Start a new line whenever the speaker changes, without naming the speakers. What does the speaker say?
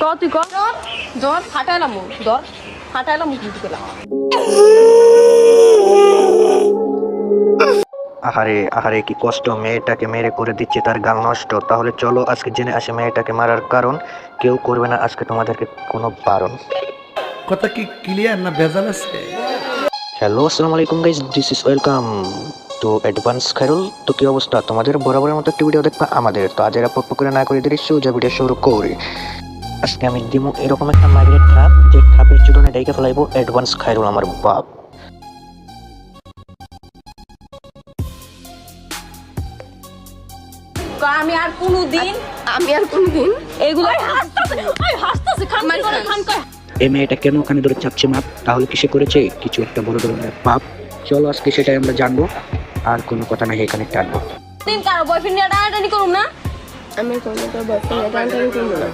তুই কর জ্বর ফাটাইলাম জ্বর ফাটাইলাম কিন্তু পেলাম।
আহারে আহারে কি কষ্ট, মেয়েটাকে মেরে করে দিচ্ছে তার গাল নষ্ট। তাহলে চলো আজকে জেনে আসে মেয়েটাকে মারার কারণ। কেউ করবে না আজকে তোমাদেরকে কোনো বারণ।
কথা কি ক্লিয়ার না ভেজাল আছে?
হ্যালো আসসালামু আলাইকুম guys, this is welcome to advance Khairul. তো কি অবস্থা তোমাদের? বরাবরের মতো একটি ভিডিও দেখবা আমাদের। তো আজ এরা পক্ষ করে না করে দিলে সোজা ভিডিও শুরু করি। আজকে আমি দিমু এরকম একটা মাইগ্রেট খাপ, যে খাপের চুটনে ডাইকে ফেলাইবো অ্যাডভান্স খায়রুল আমার বাপ।
আমি আর কোনোদিন এগুলো হাসতাছে খান করে খান করে।
এই মেয়েটা কেন ওখানে ধরে চাপছে মাপ? তাহলে কি সে করেছে কিছু একটা বড় ধরনের পাপ? চলো আজকে সেটাই আমরা জানবো। আর কোনো কথা নাই, এখানে টানবো।
দিন কারো বয়ফ্রেন্ড নিয়ে টানাটানি করুন না।
আমি কোনো তোর বয়ফ্রেন্ড টানাটানি করবো না।